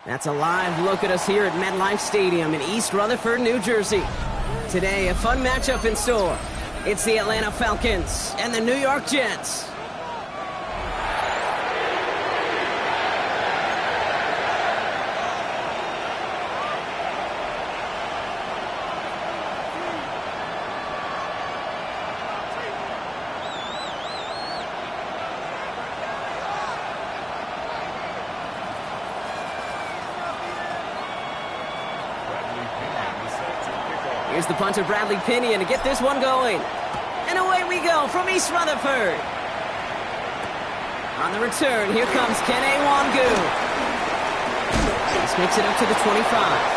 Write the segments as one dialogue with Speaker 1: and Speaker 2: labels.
Speaker 1: That's a live look at us here at MetLife Stadium in East Rutherford, New Jersey. Today, a fun matchup in store. It's the Atlanta Falcons and the New York Jets. Here's the punter, Bradley Pinion, to get this one going. And away we go from East Rutherford. On the return, here comes Kene Wangu. This makes it up to the 25.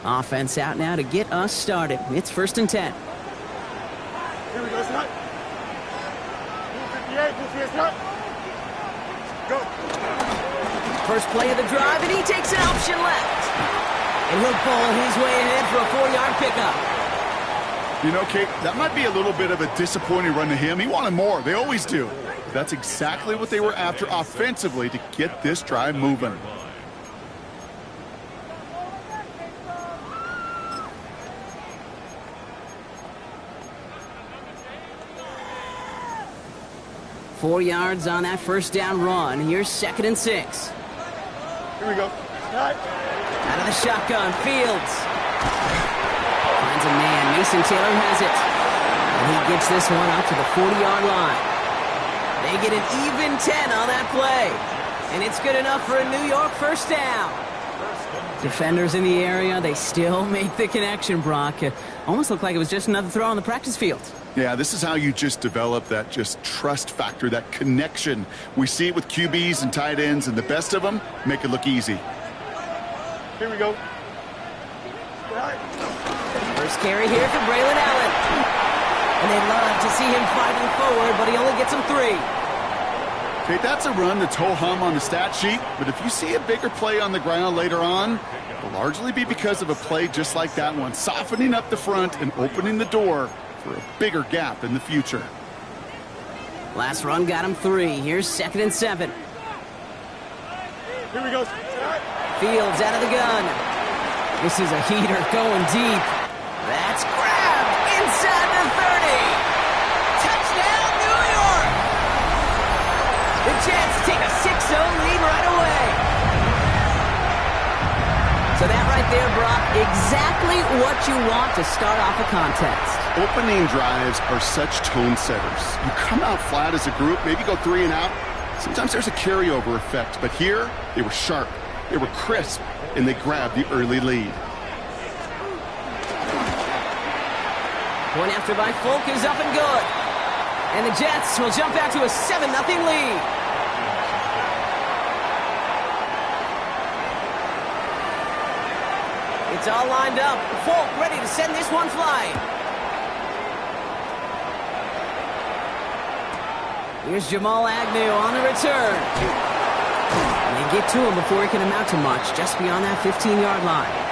Speaker 1: Offense out now to get us started. It's 1st and 10.
Speaker 2: Here we go, Scott. Move 58, move 58, Scott. Go.
Speaker 1: First play of the drive, and he takes an option left. And he'll pull his way ahead for a 4-yard pickup.
Speaker 3: You know, Kate, that might be a little bit of a disappointing run to him. He wanted more. They always do. But that's exactly what they were after offensively to get this drive moving.
Speaker 1: Four yards on that first down run. Here's 2nd and 6.
Speaker 2: Here we go. Scott.
Speaker 1: Out of the shotgun, Fields. Finds a man. Mason Taylor has it. And he gets this one out to the 40-yard line. They get an even 10 on that play. And it's good enough for a New York first down. Defenders in the area, they still make the connection, Brock. It almost looked like it was just another throw on the practice field.
Speaker 3: Yeah, this is how you just develop that just trust factor, that connection. We see it with QBs and tight ends, and the best of them make it look easy.
Speaker 2: Here we go.
Speaker 1: First carry here for Braylon Allen. And they love to see him fighting forward, but he only gets them 3.
Speaker 3: Okay, that's a run that's ho-hum on the stat sheet, but if you see a bigger play on the ground later on, it'll largely be because of a play just like that one, softening up the front and opening the door for a bigger gap in the future.
Speaker 1: Last run got him 3. Here's 2nd and 7.
Speaker 2: Here we go.
Speaker 1: Fields out of the gun. This is a heater going deep. That's grabbed inside the 30. Touchdown, New York! The Jets take a 6-0 lead right away. So that right there, Brock, exactly what you want to start off a contest.
Speaker 3: Opening drives are such tone setters. You come out flat as a group, maybe go 3 and out. Sometimes there's a carryover effect, but here they were sharp, they were crisp, and they grabbed the early lead.
Speaker 1: Point after by Folk is up and good. And the Jets will jump out to a 7-0 lead. It's all lined up. Folk ready to send this one flying. Here's Jamal Agnew on the return. And they get to him before he can amount to much, just beyond that 15-yard line.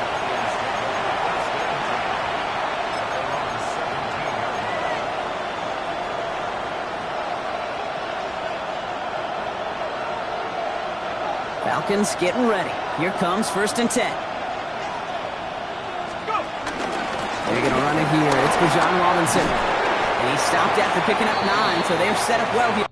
Speaker 1: Falcons getting ready. Here comes 1st and 10. They're going to run it here. It's for John Robinson. And he stopped after picking up 9, so they're set up well here.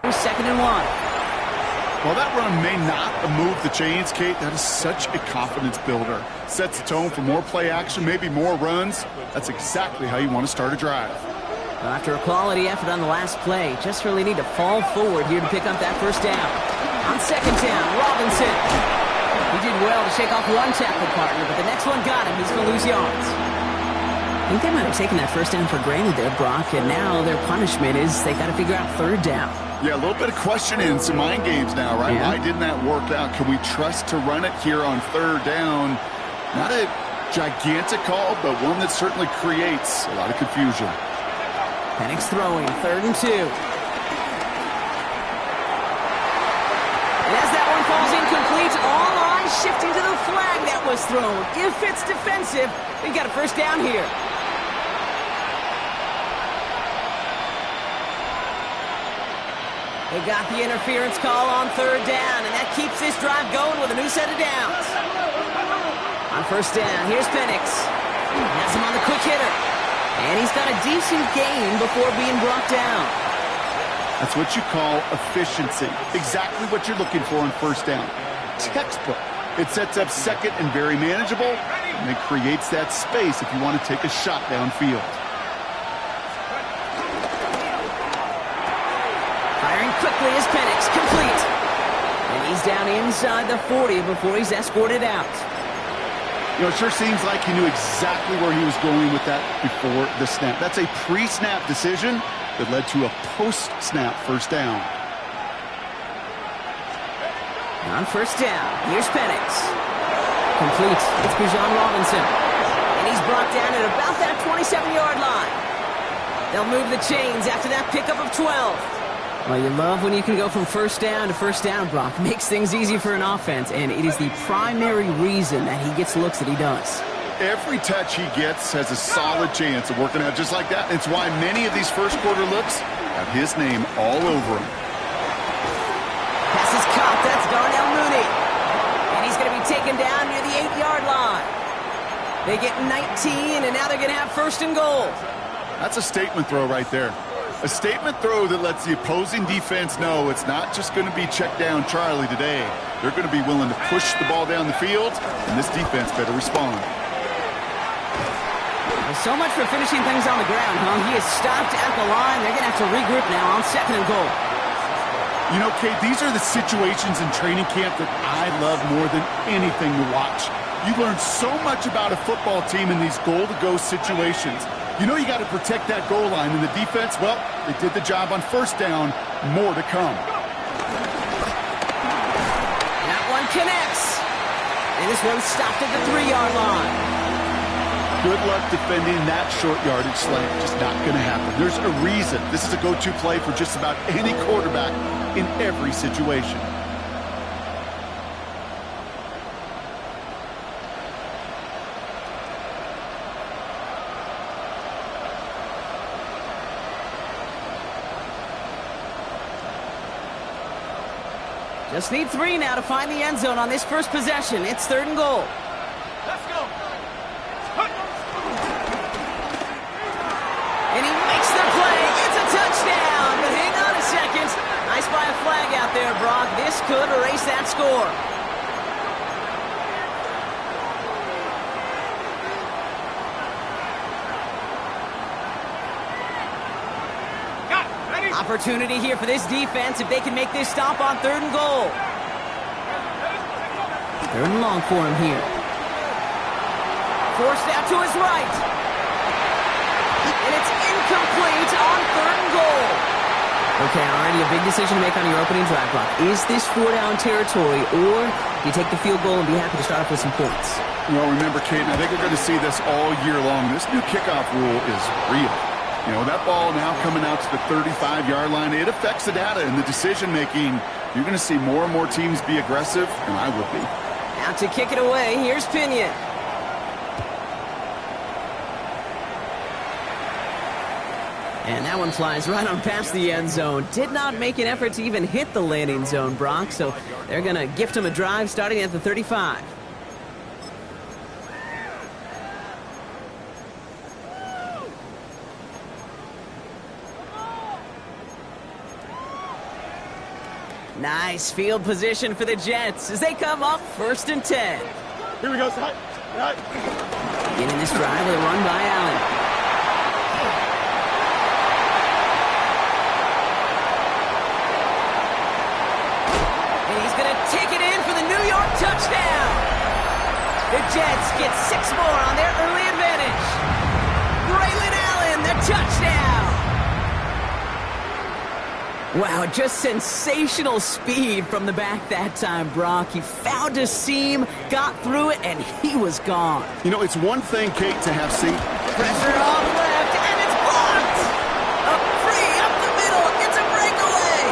Speaker 1: Here's 2nd and 1.
Speaker 3: Well, that run may not have moved the chains, Kate. That is such a confidence builder. Sets the tone for more play action, maybe more runs. That's exactly how you want to start a drive.
Speaker 1: After a quality effort on the last play, just really need to fall forward here to pick up that 1st down. On 2nd down, Robinson. He did well to shake off one tackle partner, but the next one got him. He's going to lose yards. I think they might have taken that 1st down for granted there, Brock, and now their punishment is they got to figure out 3rd down.
Speaker 3: Yeah, a little bit of questioning, some mind games now, right?
Speaker 1: Yeah.
Speaker 3: Why didn't that work out? Can we trust to run it here on 3rd down? Not a gigantic call, but one that certainly creates a lot of confusion.
Speaker 1: Penix throwing, 3rd and 2. And as that one falls incomplete, all eyes shifting to the flag that was thrown. If it's defensive, we got a 1st down here. They got the interference call on 3rd down, and that keeps this drive going with a new set of downs. On 1st down, here's Penix. Has him on the quick hitter. And he's got a decent gain before being brought down.
Speaker 3: That's what you call efficiency. Exactly what you're looking for on 1st down. Textbook. It sets up 2nd and very manageable, and it creates that space if you want to take a shot downfield.
Speaker 1: Firing quickly is Penix, complete. And he's down inside the 40 before he's escorted out.
Speaker 3: You know, it sure seems like he knew exactly where he was going with that before the snap. That's a pre-snap decision that led to a post-snap 1st down.
Speaker 1: On 1st down, here's Penix. Complete. It's for John Robinson. And he's brought down at about that 27-yard line. They'll move the chains after that pickup of 12. Well, you love when you can go from 1st down to 1st down, Brock. Makes things easy for an offense, and it is the primary reason that he gets looks that he does.
Speaker 3: Every touch he gets has a solid chance of working out just like that. It's why many of these first-quarter looks have his name all over them.
Speaker 1: Pass is caught. That's Darnell Mooney. And he's going to be taken down near the 8-yard line. They get 19, and now they're going to have 1st and goal.
Speaker 3: That's a statement throw right there. A statement throw that lets the opposing defense know it's not just going to be check down Charlie today. They're going to be willing to push the ball down the field, and this defense better respond.
Speaker 1: Well, so much for finishing things on the ground, huh? He is stopped at the line. They're going to have to regroup now on 2nd and goal.
Speaker 3: You know, Kate, these are the situations in training camp that I love more than anything to watch. You learn so much about a football team in these goal-to-go situations. You know you got to protect that goal line, and the defense, well, they did the job on 1st down. More to come.
Speaker 1: That one connects. And this one's stopped at the 3-yard line.
Speaker 3: Good luck defending that short yardage slant. Just not going to happen. There's a reason. This is a go-to play for just about any quarterback in every situation.
Speaker 1: Just need 3 now to find the end zone on this first possession. It's 3rd and goal.
Speaker 2: Let's go.
Speaker 1: And he makes the play. It's a touchdown. But hang on a second. Nice by a flag out there, Brock. This could erase that score. Opportunity here for this defense if they can make this stop on 3rd and goal. 3rd and long for him here. Forced out to his right. complete on 3rd and goal. Okay, already a big decision to make on your opening drive block. Is this 4-down territory, or do you take the field goal and be happy to start off with some points?
Speaker 3: Well, remember, Kate, I think we're going to see this all year long. This new kickoff rule is real. You know, that ball now coming out to the 35-yard line, it affects the data and the decision-making. You're going to see more and more teams be aggressive, and I would be.
Speaker 1: Out to kick it away, here's Pinion. And that one flies right on past the end zone. Did not make an effort to even hit the landing zone, Brock, so they're going to gift him a drive starting at the 35. Nice field position for the Jets as they come up 1st and 10.
Speaker 2: Here we go, side. Right.
Speaker 1: Beginning this drive with a run by Allen. And he's going to take it in for the New York touchdown. The Jets get 6 more on their early advantage. Braylon Allen, the touchdown. Wow, just sensational speed from the back that time, Brock. He found a seam, got through it, and he was gone.
Speaker 3: You know, it's one thing, Kate, to have seen.
Speaker 1: Pressure off left, and it's blocked! Up free, up the middle, it's a breakaway!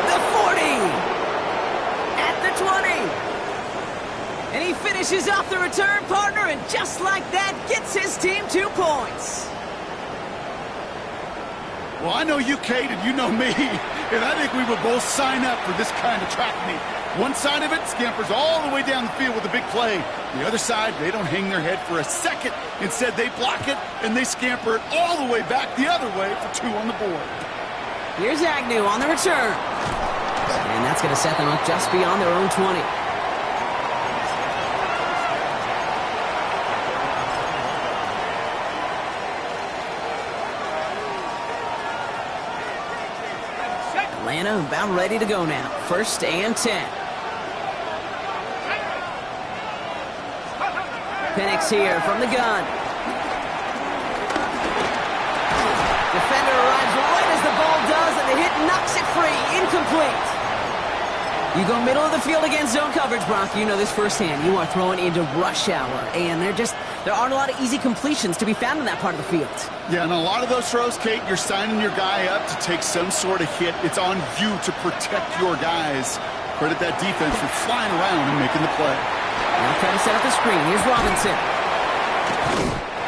Speaker 1: The 40! At the 20! And he finishes off the return partner, and just like that, gets his team 2 points.
Speaker 3: Well, I know you, Kate, and you know me, and I think we would both sign up for this kind of track meet. One side of it scampers all the way down the field with a big play. The other side, they don't hang their head for a second. Instead, they block it, and they scamper it all the way back the other way for 2 on the board.
Speaker 1: Here's Agnew on the return. And that's going to set them up just beyond their own 20. Atlanta about ready to go now. 1st and 10. Penix here from the gun. Defender arrives right as the ball does, and the hit knocks it free. Incomplete. You go middle of the field against zone coverage, Brock. You know this firsthand. You are throwing into rush hour, and there aren't a lot of easy completions to be found in that part of the field.
Speaker 3: Yeah, and a lot of those throws, Kate, you're signing your guy up to take some sort of hit. It's on you to protect your guys. Credit that defense for flying around and making the play.
Speaker 1: Now trying to set up the screen. Here's Robinson.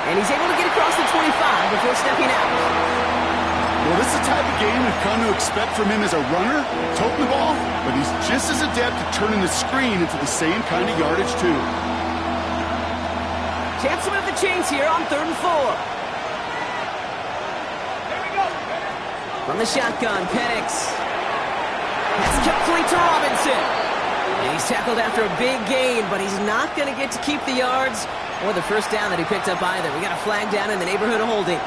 Speaker 1: And he's able to get across the 25 before stepping out.
Speaker 3: Well, this is the type of game we've come to expect from him as a runner, toting the ball, but he's just as adept at turning the screen into the same kind of yardage, too.
Speaker 1: Chance to move the chains here on 3rd and 4. From the shotgun, Penix. That's complete to Robinson. And he's tackled after a big gain, but he's not going to get to keep the yards or the 1st down that he picked up either. We got a flag down in the neighborhood of holding.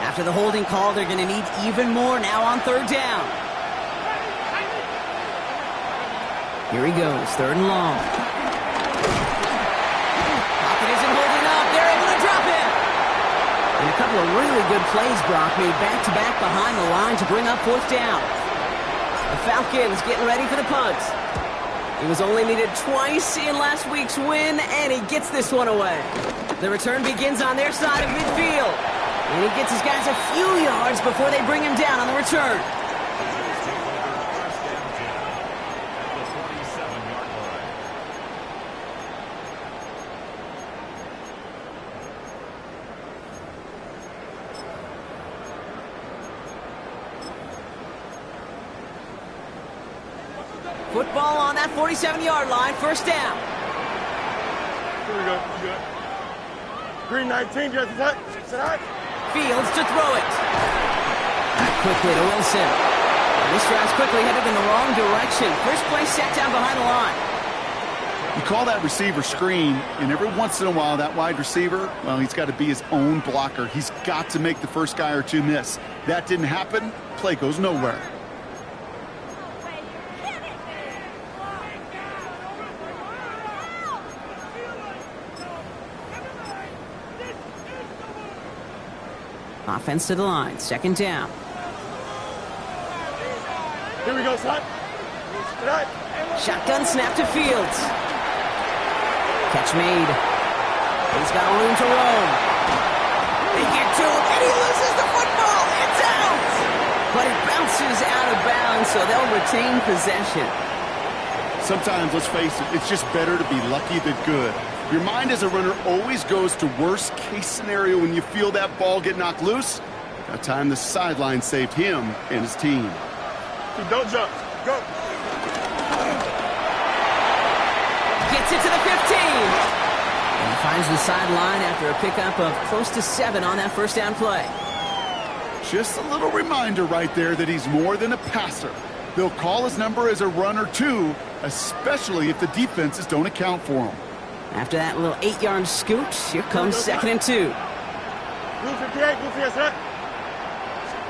Speaker 1: After the holding call, they're going to need even more now on 3rd down. Here he goes, 3rd and long. Pocket isn't holding up. They're able to drop him. And a couple of really good plays, Brock, made back-to-back behind the line to bring up 4th down. The Falcons getting ready for the punt. He was only needed twice in last week's win, and he gets this one away. The return begins on their side of midfield. And he gets his guys a few yards before they bring him down on the return. Football on that 47-yard line, 1st down.
Speaker 2: Here we go. Green 19, just set.
Speaker 1: Fields to throw it. Back quickly to Wilson. And this drive's quickly headed in the wrong direction. First play set down behind the line.
Speaker 3: You call that receiver screen, and every once in a while, that wide receiver, well, he's got to be his own blocker. He's got to make the first guy or two miss. That didn't happen. Play goes nowhere.
Speaker 1: Offense to the line. Second down.
Speaker 2: Here we go, son. Tonight.
Speaker 1: Shotgun snap to Fields. Catch made. He's got room to roam. They get to him, and he loses the football. It's out. But it bounces out of bounds, so they'll retain possession.
Speaker 3: Sometimes, let's face it, it's just better to be lucky than good. Your mind as a runner always goes to worst case scenario when you feel that ball get knocked loose. That time the sideline saved him and his team.
Speaker 2: Dude, don't jump. Go.
Speaker 1: Gets it to the 15. And he finds the sideline after a pickup of close to 7 on that first down play.
Speaker 3: Just a little reminder right there that he's more than a passer. They'll call his number as a runner too, especially if the defenses don't account for him.
Speaker 1: After that little 8-yard scoot, here comes 2nd and 2.
Speaker 2: Blue 58, Blue 58, set.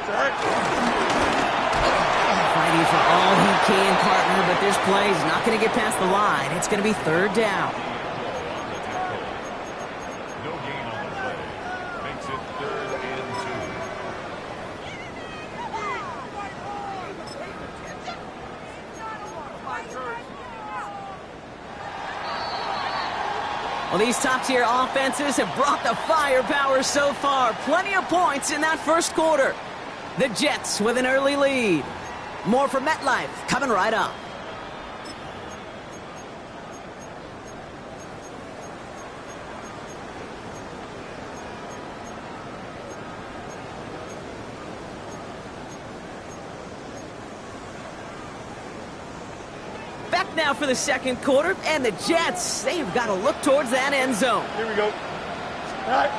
Speaker 2: Set.
Speaker 1: Fighting for all he can, partner, but this play is not going to get past the line. It's going to be 3rd down.
Speaker 4: No gain on the play. Makes it 3rd and 2.
Speaker 1: Well, these top-tier offenses have brought the firepower so far. Plenty of points in that first quarter. The Jets with an early lead. More from MetLife coming right up. Back now for the second quarter, and the Jets, they've got to look towards that end zone.
Speaker 2: Here we go. All right.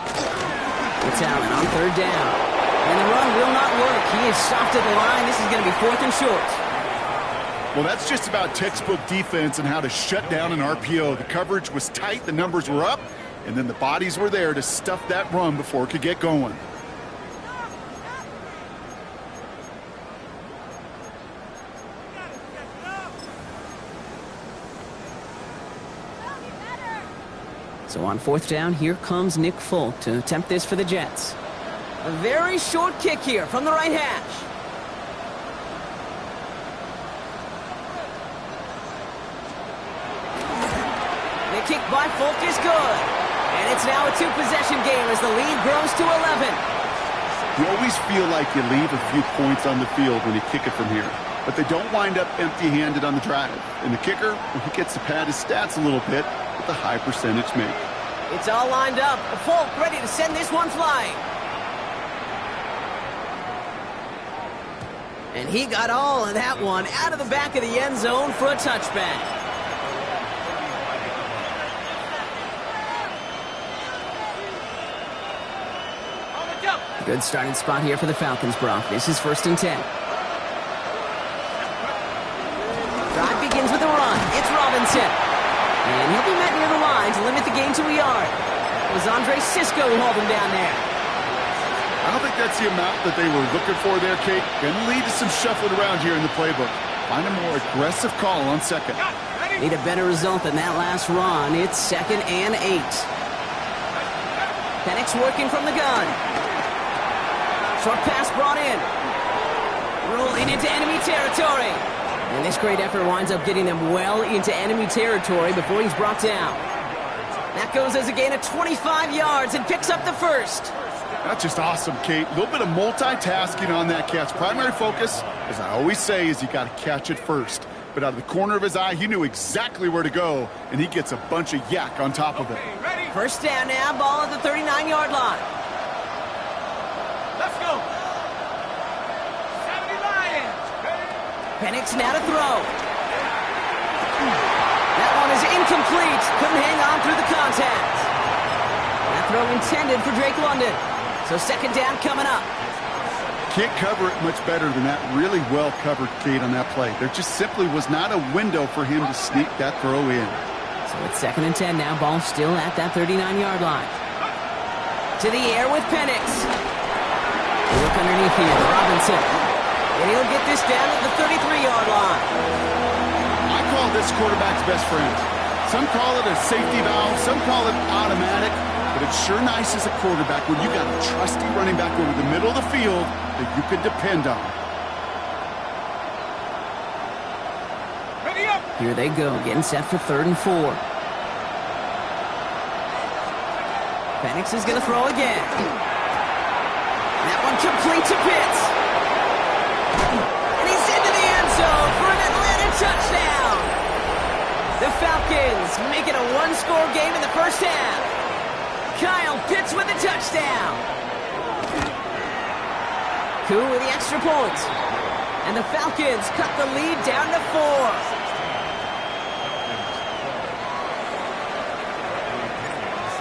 Speaker 1: It's Allen on 3rd down. And the run will not work. He is soft at the line. This is going to be 4th and short.
Speaker 3: Well, that's just about textbook defense and how to shut down an RPO. The coverage was tight, the numbers were up, and then the bodies were there to stuff that run before it could get going.
Speaker 1: So on 4th down, here comes Nick Folk to attempt this for the Jets. A very short kick here from the right hash. The kick by Folk is good. And it's now a 2-possession game as the lead grows to 11.
Speaker 3: You always feel like you leave a few points on the field when you kick it from here. But they don't wind up empty-handed on the drive. And the kicker, he gets to pad his stats a little bit with a high percentage make.
Speaker 1: It's all lined up. Folk ready to send this one flying. And he got all of that one out of the back of the end zone for a touchback. Good starting spot here for the Falcons, Brock. This is 1st and 10. Drive begins with a run. It's Robinson. And he'll be met near the line to limit the gain to a yard. It was Andre Sisco who hauled him down there.
Speaker 3: I don't think that's the amount that they were looking for there, Kate. Going to lead to some shuffling around here in the playbook. Find a more aggressive call on 2nd.
Speaker 1: Need a better result than that last run. It's 2nd and 8. Penix working from the gun. Short pass brought in. Rolling into enemy territory. And this great effort winds up getting them well into enemy territory before he's brought down. That goes as a gain of 25 yards and picks up the first.
Speaker 3: That's just awesome, Kate. A little bit of multitasking on that catch. Primary focus, as I always say, is you got to catch it first. But out of the corner of his eye, he knew exactly where to go, and he gets a bunch of yak on top of it.
Speaker 1: First down now, ball at the 39-yard line.
Speaker 2: Let's go. 70 Lions.
Speaker 1: Penix now to throw. That one is incomplete. Couldn't hang on through the contact. That throw intended for Drake London. So 2nd down coming up.
Speaker 3: Can't cover it much better than that. Really well covered, Kate, on that play. There just simply was not a window for him to sneak that throw in.
Speaker 1: So it's 2nd and 10 now. Ball still at that 39-yard line. To the air with Penix. Look underneath here. Robinson. And he'll get this down at the 33-yard line.
Speaker 3: I call this quarterback's best friend. Some call it a safety valve. Some call it automatic. But It's sure nice as a quarterback when you got a trusty running back over the middle of the field that you can depend on.
Speaker 1: Here they go, getting set for 3rd and 4. Penix is going to throw again. That one complete to Pitts. And he's into the end zone for an Atlanta touchdown. The Falcons make it a one-score game in the first half. Kyle Pitts with a touchdown. Koo with the extra point. And the Falcons cut the lead down to 4.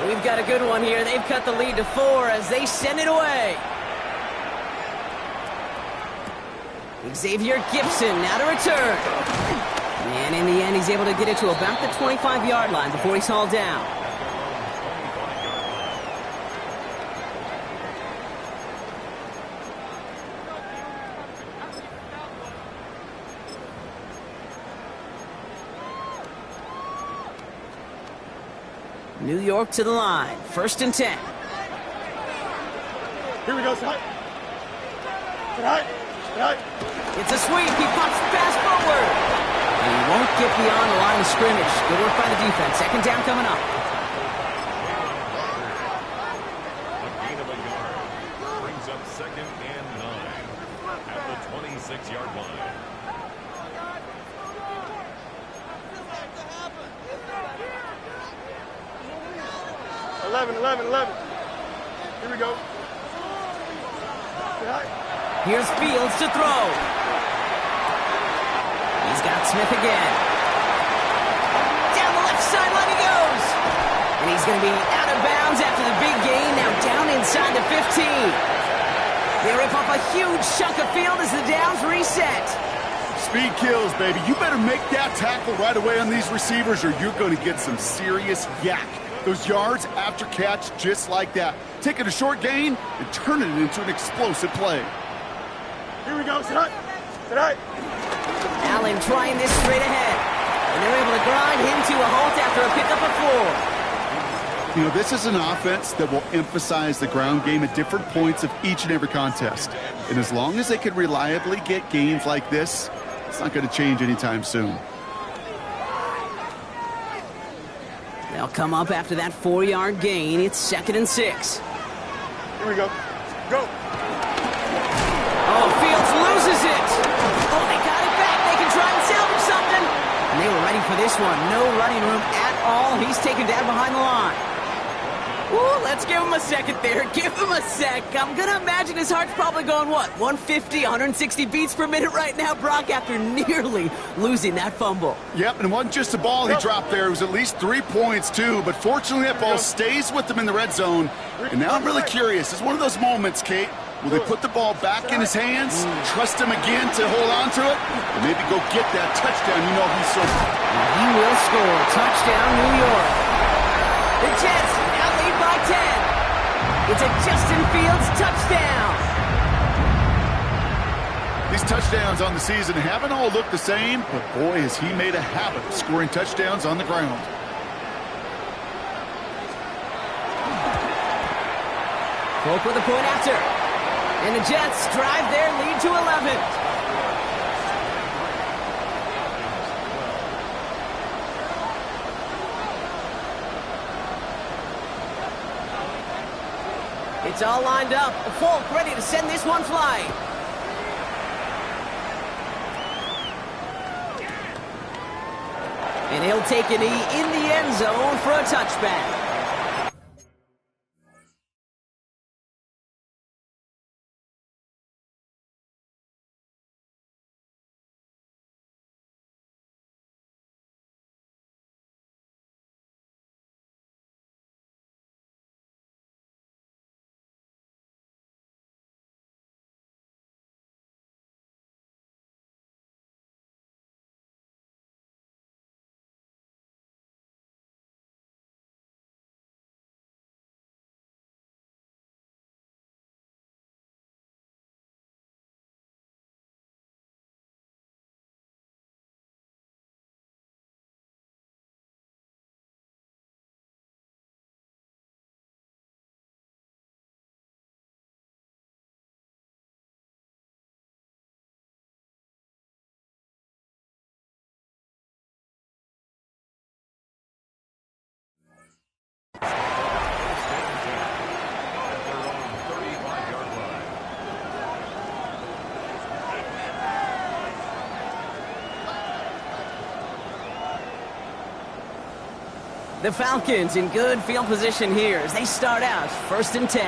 Speaker 1: We've got a good one here. They've cut the lead to 4 as they send it away. Xavier Gibson now to return. And in the end, he's able to get it to about the 25-yard line before he's hauled down. New York to the line. 1st and 10.
Speaker 2: Here we go, Scott. Tonight.
Speaker 1: It's a sweep. He pops the pass forward. And he won't get beyond the line of scrimmage. Good work by the defense. 2nd down coming up.
Speaker 4: A gain of a yard. Brings up 2nd and 9 at the 26-yard line.
Speaker 2: 11. Here we go.
Speaker 1: Here's Fields to throw. He's got Smith again. Down the left sideline he goes. And he's going to be out of bounds after the big gain. Now down inside the 15. They rip off a huge chunk of field as the downs reset.
Speaker 3: Speed kills, baby. You better make that tackle right away on these receivers or you're going to get some serious yak. Those yards after catch just like that. Taking a short gain and turning it into an explosive play.
Speaker 2: Here we go, tonight.
Speaker 1: Allen trying this straight ahead. And they're able to grind him to a halt after a pickup of 4.
Speaker 3: You know, this is an offense that will emphasize the ground game at different points of each and every contest. And as long as they can reliably get gains like this, it's not going to change anytime soon.
Speaker 1: They'll come up after that 4-yard gain. It's 2nd and 6.
Speaker 2: Here we go. Go.
Speaker 1: Oh, Fields loses it. Oh, they got it back. They can try and salvage something. And they were ready for this one. No running room at all. He's taken down behind the line. Ooh, let's give him a second there. Give him a sec. I'm going to imagine his heart's probably going, what, 150, 160 beats per minute right now, Brock, after nearly losing that fumble.
Speaker 3: Yep, and it wasn't just a ball he dropped there. It was at least 3 points, too. But fortunately, that ball stays with him in the red zone. And now I'm really curious. It's one of those moments, Kate. Will they put the ball back in his hands, trust him again to hold on to it, and maybe go get that touchdown? You know he's so...
Speaker 1: He will score. Touchdown, New York. The Jets now lead by 10. It's a Justin Fields touchdown.
Speaker 3: These touchdowns on the season haven't all looked the same, but boy, has he made a habit of scoring touchdowns on the ground.
Speaker 1: Folk with a point after. And the Jets drive their lead to 11. It's all lined up. Folk ready to send this one flying. And he'll take a knee in the end zone for a touchback. The Falcons in good field position here as they start out 1st and 10.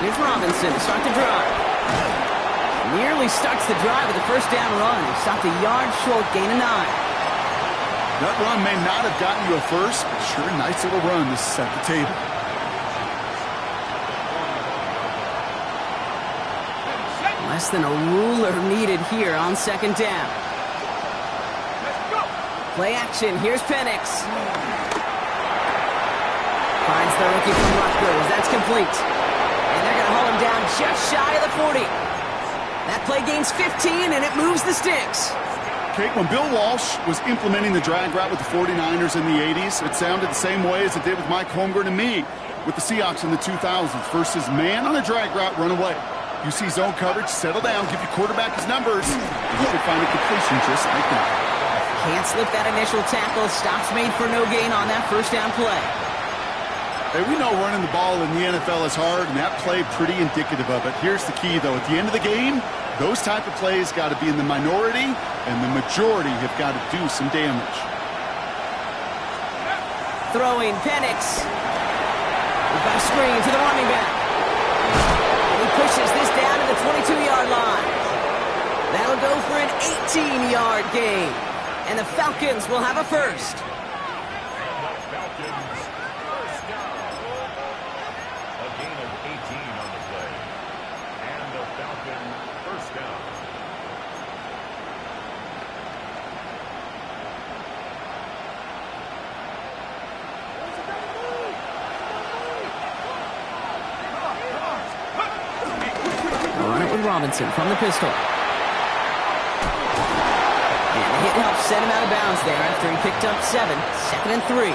Speaker 1: Here's Robinson to start the drive. Nearly starts the drive with a first down run. Stopped a yard short, gain of 9.
Speaker 3: That run may not have gotten you a first, but sure a nice little run to set the table.
Speaker 1: Less than a ruler needed here on 2nd down. Play action, here's Penix. Finds the rookie from Rutgers, that's complete. And they're gonna hold him down just shy of the 40. That play gains 15 and it moves the sticks.
Speaker 3: Kate, when Bill Walsh was implementing the drag route with the 49ers in the 80s, it sounded the same way as it did with Mike Holmgren and me with the Seahawks in the 2000s versus man on a drag route, run away. You see zone coverage, settle down, give your quarterback his numbers, and you can find a completion just like that.
Speaker 1: Can't slip that initial tackle. Stops made for no gain on that first down play.
Speaker 3: Hey, we know running the ball in the NFL is hard, and that play pretty indicative of it. Here's the key, though. At the end of the game, those type of plays got to be in the minority, and the majority have got to do some damage.
Speaker 1: Throwing Penix. We've got a screen to the running back. He pushes this down to the 22-yard line. That'll go for an 18-yard gain. And the Falcons will have a first.
Speaker 4: A gain of 18 on the play. And the Falcon first down.
Speaker 1: Run it with Robinson from the pistol. It helped set him out of bounds there after he picked up 7. 2nd and 3.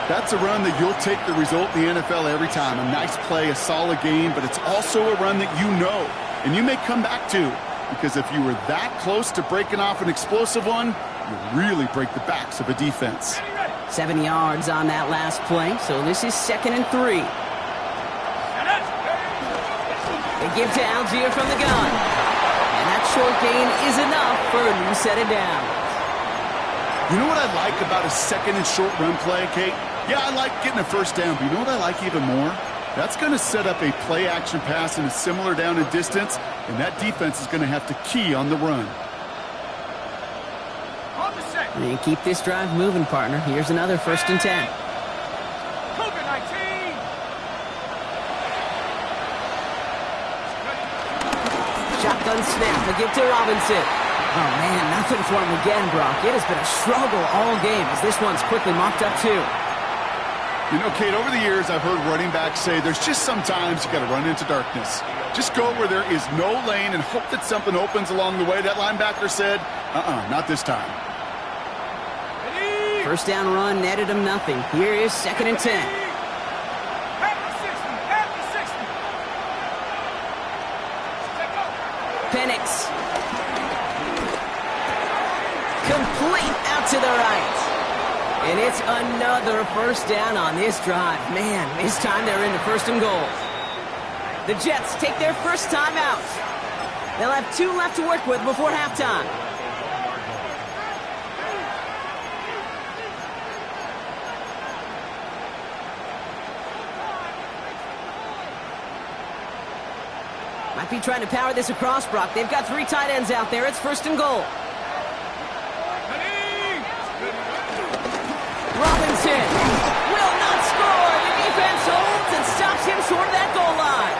Speaker 3: That's a run that you'll take the result in the NFL every time. A nice play, a solid game, but it's also a run that you know, and you may come back to, because if you were that close to breaking off an explosive one, you really break the backs of a defense.
Speaker 1: 7 yards on that last play, so this is 2nd and 3. They give to Algier from the gun. And that short gain is enough for a new set of downs.
Speaker 3: You know what I like about a 2nd and short run play, Kate? Yeah, I like getting a first down, but you know what I like even more? That's going to set up a play-action pass in a similar down and distance, and that defense is going to have to key on the run.
Speaker 1: And keep this drive moving, partner. Here's another 1st and 10. Shotgun snap, a give to Robinson. Oh, man, nothing for him again, Brock. It has been a struggle all game as this one's quickly mopped up, too.
Speaker 3: You know, Kate, over the years, I've heard running backs say there's just sometimes you got to run into darkness. Just go where there is no lane and hope that something opens along the way. That linebacker said, not this time.
Speaker 1: First down run netted him nothing. Here is 2nd and 10. Penix. Complete out to the right. And it's another first down on this drive. Man, this time they're into 1st and goal. The Jets take their first time out. They'll have 2 left to work with before halftime. Might be trying to power this across, Brock. They've got 3 tight ends out there. It's 1st and goal. Robinson will not score. The defense holds and stops him short of that goal line.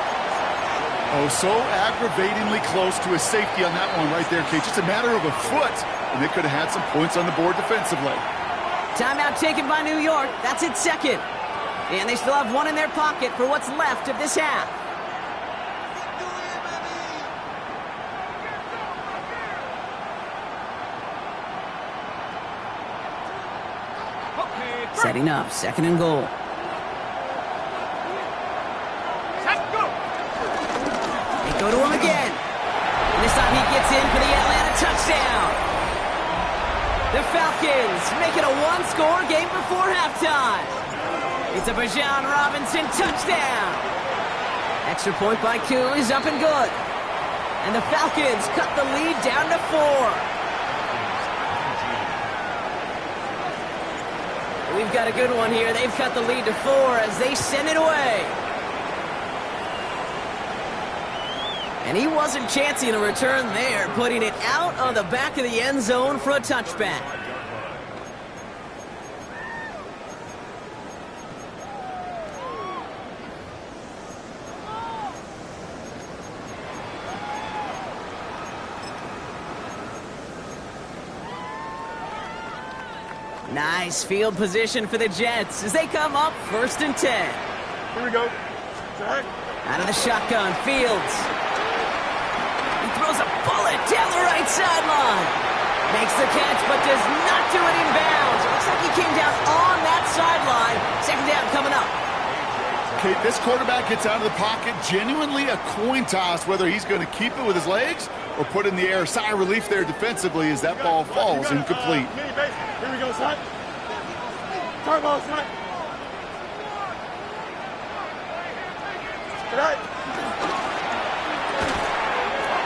Speaker 3: Oh, so aggravatingly close to a safety on that one right there, Kate. Just a matter of a foot, and they could have had some points on the board defensively.
Speaker 1: Timeout taken by New York. That's its 2nd. And they still have 1 in their pocket for what's left of this half. Setting up, 2nd and goal. They go to him again. And this time he gets in for the Atlanta touchdown. The Falcons make it a 1-score game before halftime. It's a Bijan Robinson touchdown. Extra point by Koo is up and good. And the Falcons cut the lead down to 4. we've got a good one here. They've cut the lead to 4 as they send it away. And he wasn't chancing a return there, putting it out on the back of the end zone for a touchback. Nice field position for the Jets as they come up 1st and 10.
Speaker 2: Here we go. Jack.
Speaker 1: Out of the shotgun, Fields. He throws a bullet down the right sideline. Makes the catch, but does not do it in bounds. It looks like he came down on that sideline. 2nd down coming up.
Speaker 3: Okay, this quarterback gets out of the pocket, genuinely a coin toss whether he's going to keep it with his legs or put in the air. Sigh of relief there defensively as that ball falls incomplete.
Speaker 2: Mini base. Here we go, son. Turn ball, son. Right.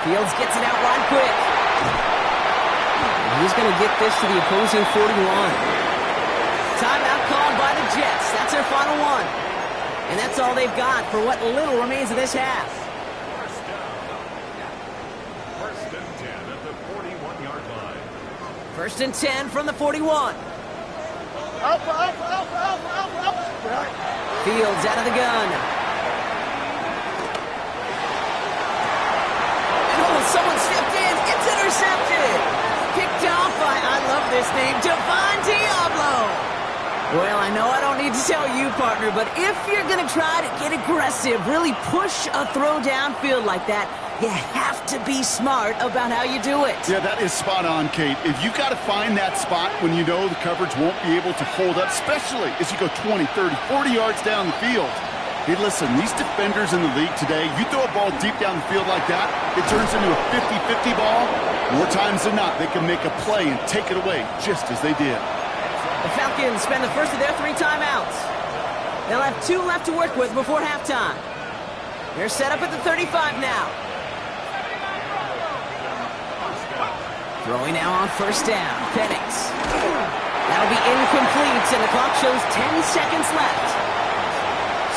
Speaker 1: Fields gets it out wide quick. And he's going to get this to the opposing 41. Timeout called by the Jets. That's their final one. And that's all they've got for what little remains of this half.
Speaker 4: First and 10 at the 41-yard line.
Speaker 1: 1st and 10 from the 41.
Speaker 2: Alpha. Right.
Speaker 1: Fields out of the gun. Oh, someone stepped in. It's intercepted. Picked off by, I love this name, Devon Diablo. Well, I know I don't need to tell you, partner, but if you're going to try to get aggressive, really push a throw downfield like that, you have to be smart about how you do it.
Speaker 3: Yeah, that is spot on, Kate. If you got to find that spot when you know the coverage won't be able to hold up, especially as you go 20, 30, 40 yards down the field. Hey, listen, these defenders in the league today, you throw a ball deep down the field like that, it turns into a 50-50 ball. More times than not, they can make a play and take it away just as they did.
Speaker 1: The Falcons spend the first of their 3 timeouts. They'll have 2 left to work with before halftime. They're set up at the 35 now. Throwing now on 1st down. Penix. That'll be incomplete, and the clock shows 10 seconds left.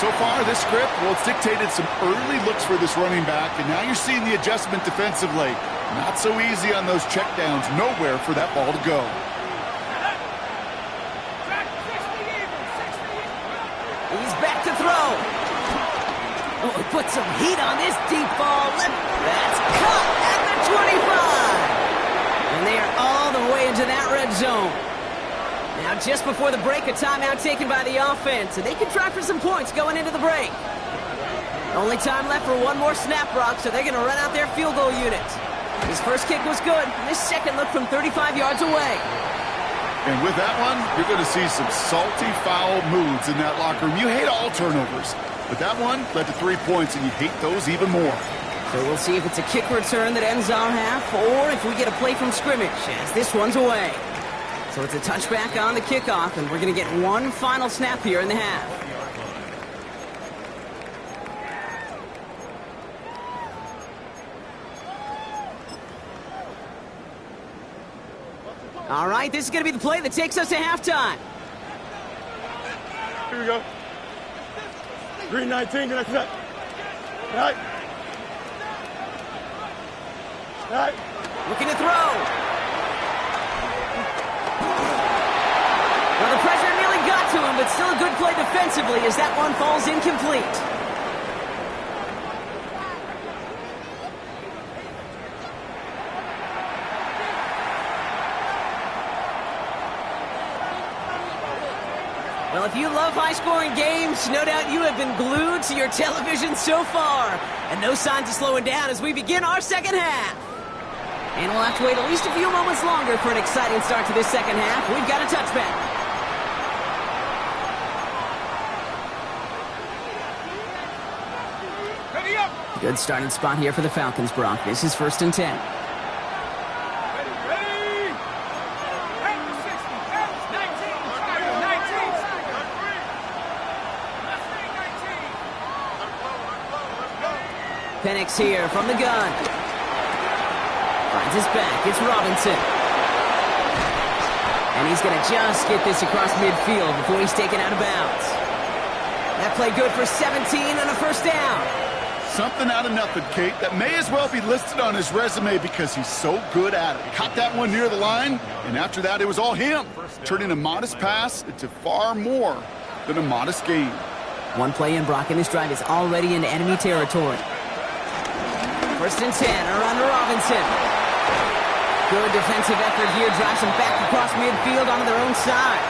Speaker 3: So far, this script, well, it's dictated some early looks for this running back, and now you're seeing the adjustment defensively. Not so easy on those checkdowns. Nowhere for that ball to go.
Speaker 1: He's back to throw. Oh, he put some heat on this deep ball. That's caught at the 25. And they are all the way into that red zone. Now, just before the break, a timeout taken by the offense, and they can try for some points going into the break. Only time left for one more snap, Brock, so they're going to run out their field goal unit. His first kick was good, and his second looked from 35 yards away.
Speaker 3: And with that one, you're going to see some salty, foul moods in that locker room. You hate all turnovers, but that one led to 3 points, and you hate those even more.
Speaker 1: So we'll see if it's a kick return that ends our half, or if we get a play from scrimmage, as this one's away. So it's a touchback on the kickoff, and we're going to get one final snap here in the half. All right, this is going to be the play that takes us to halftime.
Speaker 2: Here we go. Green 19, good luck. Right. Right.
Speaker 1: Looking to throw. Well, the pressure nearly got to him, but still a good play defensively as that one falls incomplete. Well, if you love high-scoring games, no doubt you have been glued to your television so far. And no signs of slowing down as we begin our second half. And we'll have to wait at least a few moments longer for an exciting start to this second half. We've got a touchback. Good starting spot here for the Falcons, Brock. This is 1st and 10. Penix here from the gun. Finds his back. It's Robinson. And And he's going to just get this across midfield before he's taken out of bounds. That play good for 17 and a first down.
Speaker 3: Something out of nothing, Kate, that may as well be listed on his resume because he's so good at it. Caught that one near the line, and after that, it was all him, turning a modest pass into far more than a modest gain.
Speaker 1: One play in, Brock, and this drive is already into enemy territory. First and 10, around to Robinson. Good defensive effort here, drives them back across midfield onto their own side.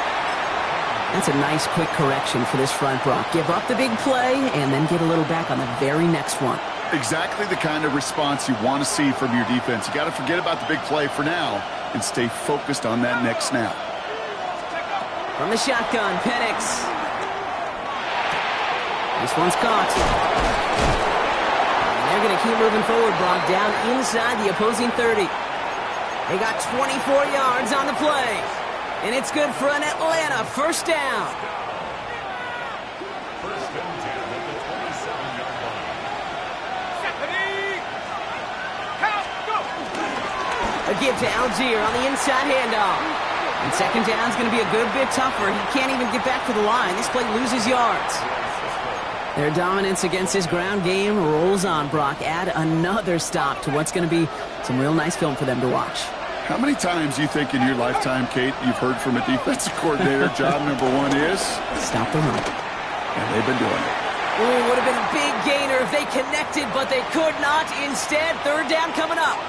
Speaker 1: That's a nice quick correction for this front, Brock. Give up the big play and then get a little back on the very next one.
Speaker 3: Exactly the kind of response you want to see from your defense. You got to forget about the big play for now and stay focused on that next snap.
Speaker 1: From the shotgun, Penix. This one's caught. And they're going to keep moving forward, Brock, down inside the opposing 30. They got 24 yards on the play. And it's good for an Atlanta first down.
Speaker 4: First and 10 at the 27-yard line.
Speaker 1: A give to Algier on the inside handoff. And second down's going to be a good bit tougher. He can't even get back to the line. This play loses yards. Their dominance against his ground game rolls on, Brock. Add another stop to what's going to be some real nice film for them to watch.
Speaker 3: How many times do you think in your lifetime, Kate, you've heard from a defensive coordinator, job number one is?
Speaker 1: Stop the run.
Speaker 3: And they've been doing it.
Speaker 1: Ooh, would have been a big gainer if they connected, but they could not. Instead, third down coming up.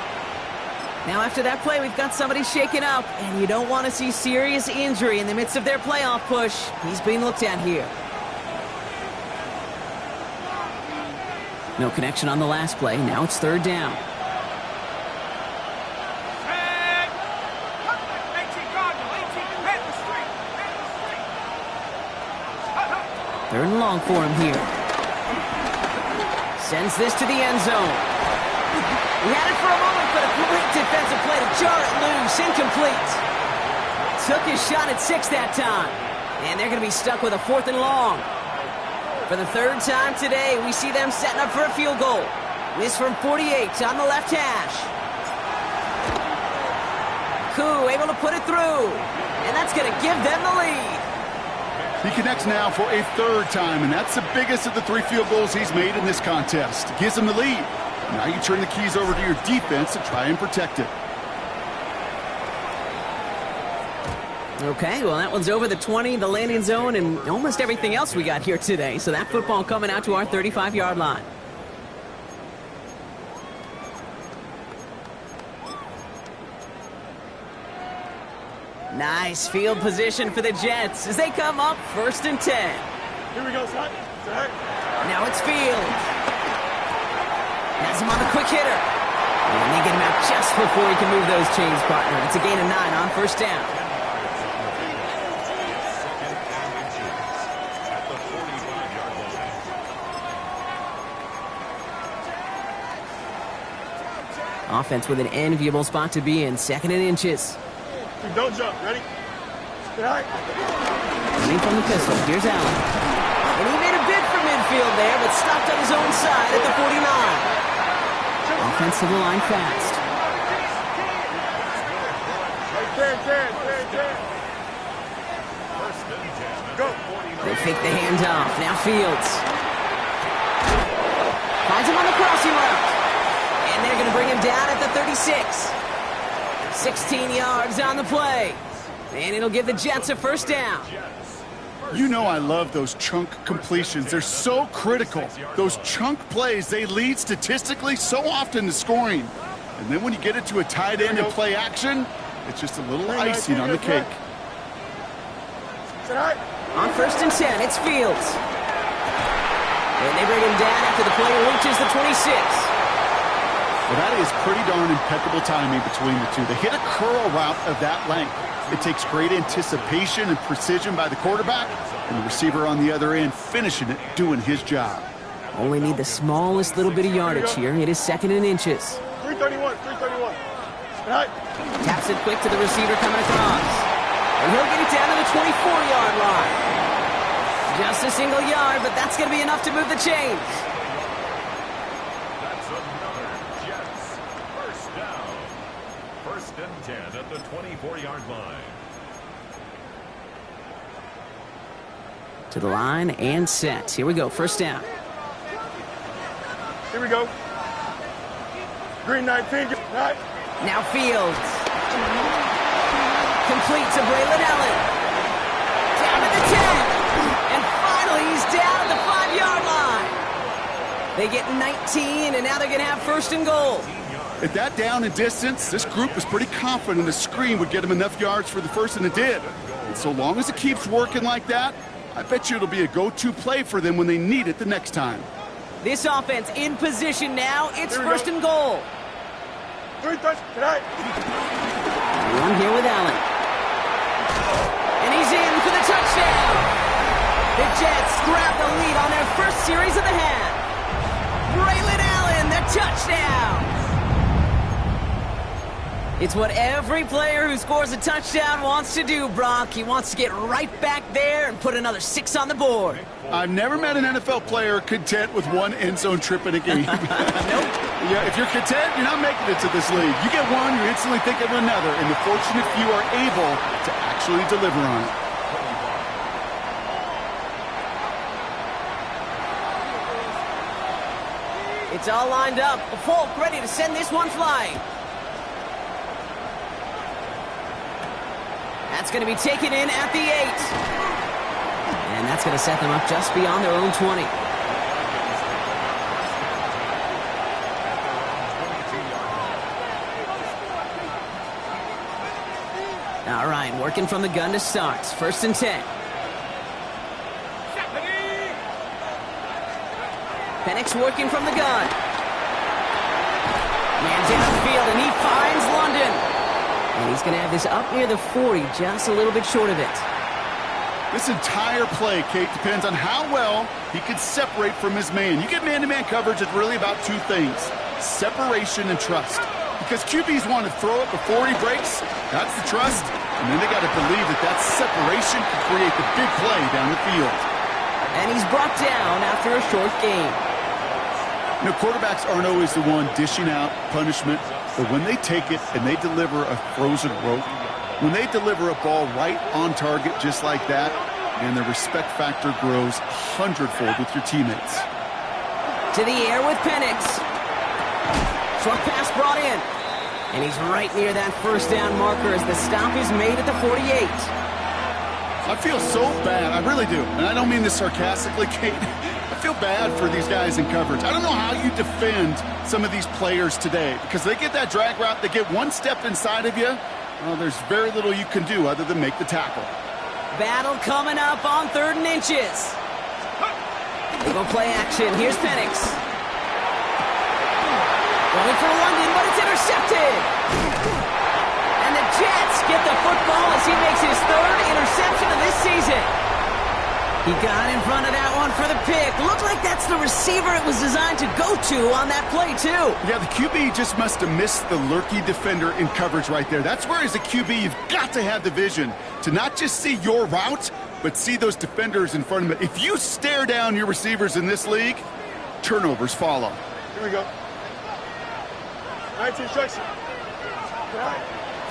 Speaker 1: Now, after that play, we've got somebody shaken up, and you don't want to see serious injury in the midst of their playoff push. He's being looked at here. No connection on the last play. Now it's third down. Third and long for him here. Sends this to the end zone. He had it for a moment, but a quick defensive play to jar it loose. Incomplete. Took his shot at 6 that time. And they're going to be stuck with a 4th and long. For the third time today, we see them setting up for a field goal. This from 48 on the left hash. Koo able to put it through. And that's going to give them the lead.
Speaker 3: He connects now for a third time, and that's the biggest of the 3 field goals he's made in this contest. Gives him the lead. Now you turn the keys over to your defense to try and protect it.
Speaker 1: Okay, well, that one's over the 20, the landing zone, and almost everything else we got here today. So that football coming out to our 35-yard line. Nice field position for the Jets as they come up first and 10.
Speaker 2: Here we go, son. Set.
Speaker 1: Now it's Fields. Has him on the quick hitter. And they get him out just before he can move those chains, partner. It's a gain of 9 on first down. Offense with an enviable spot to be in, 2nd and inches.
Speaker 2: Don't jump. Ready? Right.
Speaker 1: Running from the pistol. Here's Allen. And he made a bid for midfield there, but stopped on his own side at the 49. Offensive line fast.
Speaker 2: Go.
Speaker 1: They fake the handoff. Now Fields. Finds him on the crossing route. And they're going to bring him down at the 36. 16 yards on the play. And it'll give the Jets a first down.
Speaker 3: You know I love those chunk completions. They're so critical. Those chunk plays, they lead statistically so often to scoring. And then when you get it to a tight end and play action, it's just a little icing on the cake.
Speaker 1: On first and 10, it's Fields. And they bring him down after the play reaches the 26.
Speaker 3: Well, that is pretty darn impeccable timing between the two. They hit a curl route of that length. It takes great anticipation and precision by the quarterback, and the receiver on the other end finishing it, doing his job.
Speaker 1: Only need the smallest little bit of yardage here. It is 2nd and inches.
Speaker 2: 331, 331. Right.
Speaker 1: Taps it quick to the receiver coming across. And he'll get it down to the 24-yard line. Just a single yard, but that's going to be enough to move the chains.
Speaker 4: First and 10 at the 24-yard line.
Speaker 1: To the line and set. Here we go, first down.
Speaker 2: Here we go. Green 19, right.
Speaker 1: Now Fields. Complete to Braylon Allen. Down to the 10. And finally, he's down at the 5-yard line. They get 19, and now they're going to have first and goal.
Speaker 3: At that down and distance, this group was pretty confident the screen would get them enough yards for the first, and it did. And so long as it keeps working like that, I bet you it'll be a go-to play for them when they need it the next time.
Speaker 1: This offense in position now. It's
Speaker 2: Here we
Speaker 1: first
Speaker 2: go.
Speaker 1: and goal.
Speaker 2: 3 touch, tonight.
Speaker 1: One here with Allen. And he's in for the touchdown. The Jets grab the lead on their first series of the half. Braylon Allen, the touchdown. It's what every player who scores a touchdown wants to do, Brock. He wants to get right back there and put another 6 on the board.
Speaker 3: I've never met an NFL player content with one end zone trip in a game.
Speaker 1: Nope.
Speaker 3: Yeah, if you're content, you're not making it to this league. You get one, you instantly think of another, and the fortunate few are able to actually deliver on it.
Speaker 1: It's all lined up. Folk ready to send this one flying. That's going to be taken in at the 8. And that's going to set them up just beyond their own 20. All right, working from the gun to start. First and 10. Penix working from the gun. Man's in the field, and he finds London. And he's going to have this up near the 40, just a little bit short of it.
Speaker 3: This entire play, Kate, depends on how well he can separate from his man. You get man-to-man coverage, it's really about two things: separation and trust. Because QBs want to throw it before he breaks, that's the trust. And then they got to believe that that separation can create the big play down the field.
Speaker 1: And he's brought down after a short game.
Speaker 3: You know, quarterbacks aren't always the one dishing out punishment, but when they take it and they deliver a frozen rope, when they deliver a ball right on target just like that, and the respect factor grows 100-fold with your teammates.
Speaker 1: To the air with Penix. Short pass brought in. And he's right near that first down marker as the stop is made at the 48.
Speaker 3: I feel so bad. I really do. And I don't mean this sarcastically, Kate. I feel bad for these guys in coverage. I don't know how you defend some of these players today, because they get that drag route, they get one step inside of you. Well, there's very little you can do other than make the tackle.
Speaker 1: Battle coming up on 3rd and inches. They go play action. Here's Penix. Going for London, but it's intercepted. And the Jets get the football as he makes his 3rd interception of this season. He got in front of that one for the pick. Looked like that's the receiver it was designed to go to on that play, too.
Speaker 3: Yeah, the QB just must have missed the lurky defender in coverage right there. That's where, as a QB, you've got to have the vision to not just see your route, but see those defenders in front of it. If you stare down your receivers in this league, turnovers follow.
Speaker 2: Here we go. 19 strikes.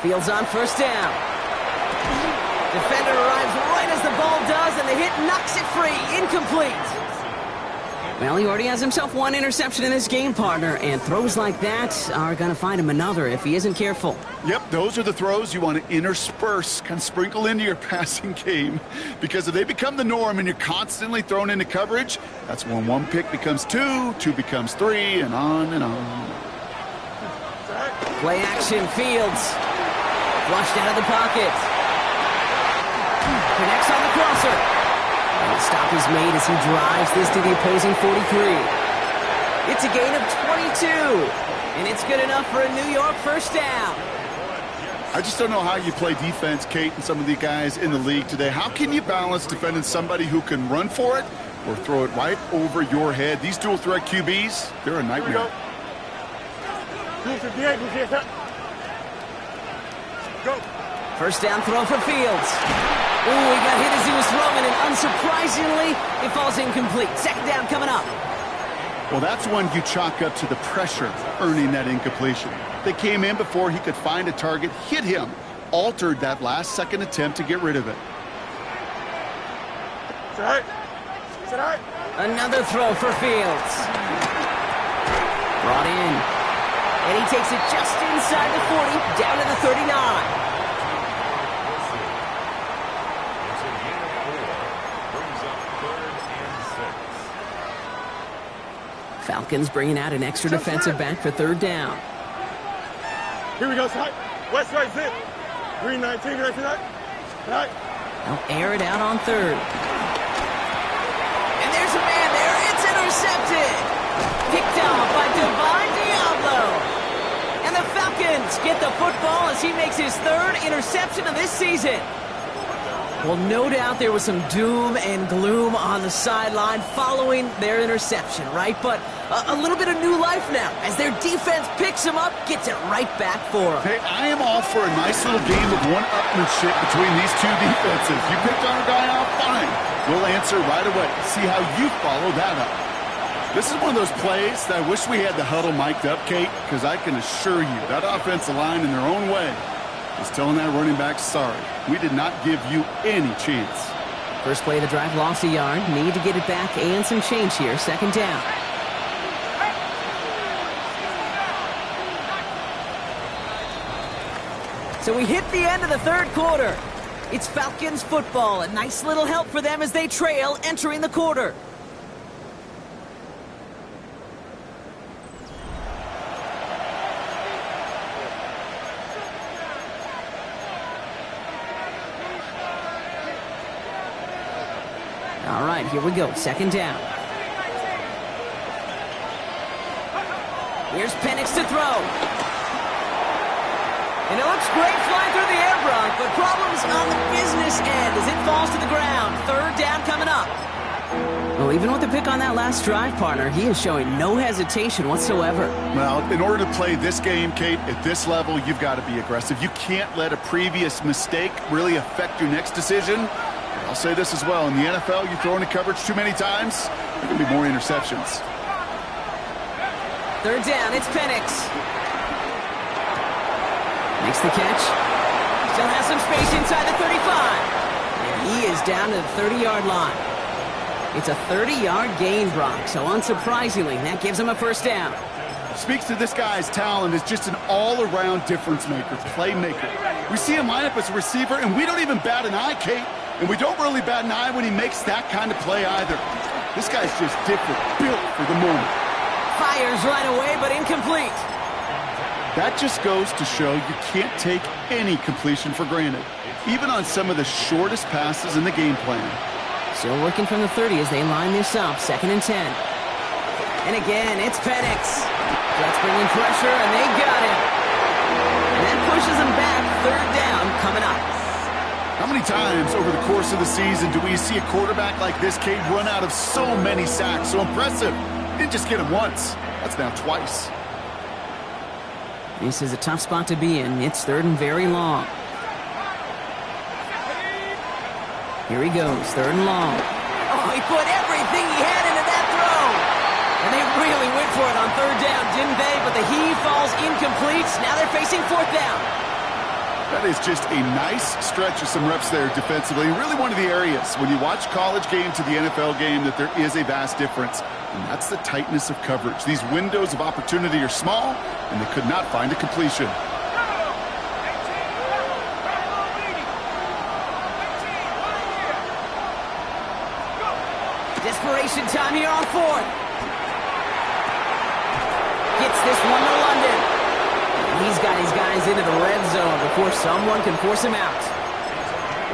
Speaker 1: Fields on first down. Defender arrives right as the ball does, and the hit knocks it free. Incomplete. Well, he already has himself one interception in this game, partner, and throws like that are going to find him another if he isn't careful.
Speaker 3: Yep, those are the throws you want to intersperse, kind of sprinkle into your passing game, because if they become the norm and you're constantly thrown into coverage, that's when one pick becomes two becomes three, and on and on.
Speaker 1: Play action, Fields. Flushed out of the pocket. Connects on the crosser. And the stop is made as he drives this to the opposing 43. It's a gain of 22. And it's good enough for a New York first down.
Speaker 3: I just don't know how you play defense, Kate, and some of the guys in the league today. How can you balance defending somebody who can run for it or throw it right over your head? These dual threat QBs, they're a nightmare.
Speaker 2: Go.
Speaker 1: First down throw for Fields. Ooh, he got hit as he was throwing, and unsurprisingly, it falls incomplete. Second down coming up.
Speaker 3: Well, that's one you chalk up to the pressure earning that incompletion. They came in before he could find a target, hit him, altered that last-second attempt to get rid of it.
Speaker 1: Another throw for Fields. Brought in. And he takes it just inside the 40, down to the 39.
Speaker 4: It's a gain of 4. Brings up 3rd and 6.
Speaker 1: Falcons bringing out an extra defensive back for 3rd down.
Speaker 2: Here we go, side. West right zip. Green 19, green 19. Right.
Speaker 1: They'll air it out on 3rd. And there's a man there. It's intercepted. Picked off by Divine Diablo. And the Falcons get the football as he makes his 3rd interception of this season. Well, no doubt there was some doom and gloom on the sideline following their interception, right? But a little bit of new life now as their defense picks him up, gets it right back for him.
Speaker 3: Hey, I am all for a nice little game of one-upmanship between these two defenses. You picked on a guy out, fine. We'll answer right away. See how you follow that up. This is one of those plays that I wish we had the huddle mic'd up, Kate, because I can assure you that offensive line in their own way is telling that running back, sorry, we did not give you any chance.
Speaker 1: First play of the drive, lost a yard. Need to get it back and some change here. 2nd down. So we hit the end of the 3rd quarter. It's Falcons football. A nice little help for them as they trail entering the quarter. All right, here we go. 2nd down. Here's Penix to throw. And it looks great flying through the air, Brock, but problems on the business end as it falls to the ground. 3rd down coming up. Well, even with the pick on that last drive, partner, he is showing no hesitation whatsoever.
Speaker 3: Well, in order to play this game, Kate, at this level, you've got to be aggressive. You can't let a previous mistake really affect your next decision. I'll say this as well. In the NFL, you throw into coverage too many times, there can be more interceptions.
Speaker 1: 3rd down, it's Penix. Makes the catch. Still has some space inside the 35. And he is down to the 30-yard line. It's a 30-yard gain, Brock, so unsurprisingly, that gives him a 1st down.
Speaker 3: Speaks to this guy's talent as just an all-around difference maker, playmaker. We see him line up as a receiver, and we don't even bat an eye, Kate. And we don't really bat an eye when he makes that kind of play either. This guy's just different, built for the moment.
Speaker 1: Fires right away, but incomplete.
Speaker 3: That just goes to show you can't take any completion for granted, even on some of the shortest passes in the game plan.
Speaker 1: Still working from the 30 as they line this up, 2nd and 10. And again, it's Penix. Jets bringing pressure, and they got him. And that pushes them back. 3rd down coming up.
Speaker 3: How many times over the course of the season do we see a quarterback like this, Kate, run out of so many sacks? So impressive. Didn't just get him once. That's now twice.
Speaker 1: This is a tough spot to be in. It's 3rd and very long. Here he goes, 3rd and long. Oh, he put everything he had into that throw. And they really went for it on 3rd down, didn't they? But the heave falls incomplete. Now they're facing 4th down.
Speaker 3: That is just a nice stretch of some reps there defensively. Really one of the areas when you watch college game to the NFL game that there is a vast difference. And that's the tightness of coverage. These windows of opportunity are small, and they could not find a completion.
Speaker 1: Desperation time here on 4th. Gets this one to London. He's got his guys into the red zone before someone can force him out.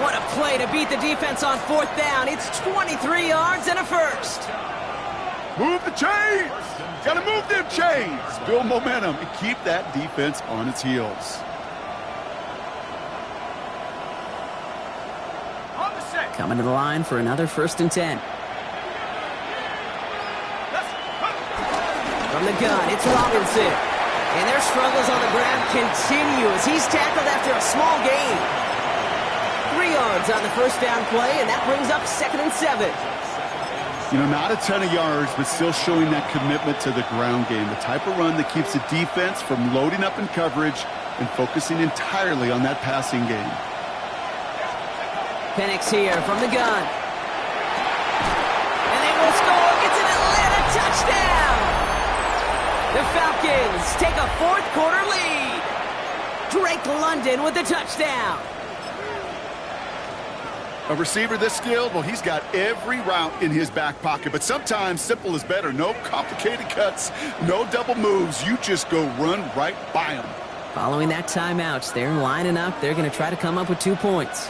Speaker 1: What a play to beat the defense on 4th down. It's 23 yards and a 1st.
Speaker 3: Move the chains! Gotta move them chains! Build momentum and keep that defense on its heels.
Speaker 1: Coming to the line for another 1st and 10. From the gun, it's Robinson. And their struggles on the ground continue as he's tackled after a small gain. 3 yards on the 1st down play, and that brings up 2nd and 7.
Speaker 3: You know, not a ton of yards, but still showing that commitment to the ground game. The type of run that keeps the defense from loading up in coverage and focusing entirely on that passing game.
Speaker 1: Penix here from the gun. take a fourth quarter lead. Drake London with the touchdown.
Speaker 3: A receiver this skilled, well, he's got every route in his back pocket. But sometimes simple is better. No complicated cuts, no double moves. You just go run right by him.
Speaker 1: Following that timeout, they're lining up. They're going to try to come up with 2 points.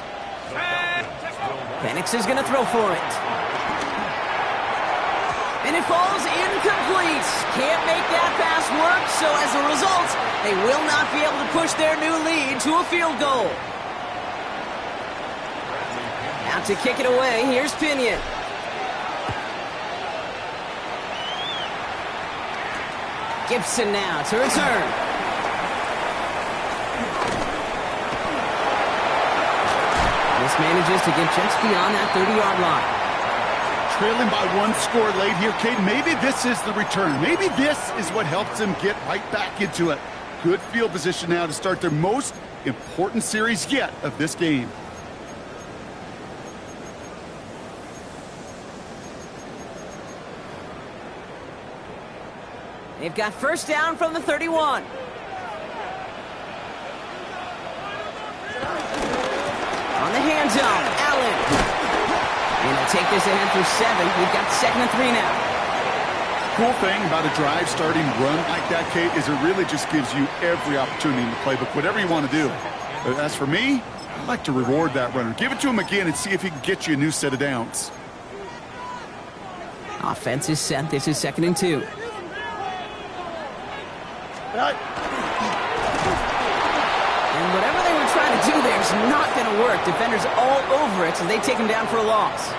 Speaker 1: Penix is going to throw for it. And it falls incomplete. Can't make that pass work, so as a result, they will not be able to push their new lead to a field goal. Out to kick it away, here's Pinion. Gibson now to return. This manages to get just beyond that 30-yard line.
Speaker 3: Trailing by 1 score late here, Cade. Maybe this is the return. Maybe this is what helps them get right back into it. Good field position now to start their most important series yet of this game.
Speaker 1: They've got first down from the 31. On the hands-on, Allen. And they'll take this ahead for 7. We've got 2nd and 3 now.
Speaker 3: Cool thing about a drive starting run like that, Kate, is it really just gives you every opportunity in the playbook, whatever you want to do. But as for me, I like to reward that runner. Give it to him again and see if he can get you a new set of downs.
Speaker 1: Offense is set. This is 2nd and 2.
Speaker 2: Right.
Speaker 1: And whatever they were trying to do there is not going to work. Defenders all over it, so they take him down for a loss.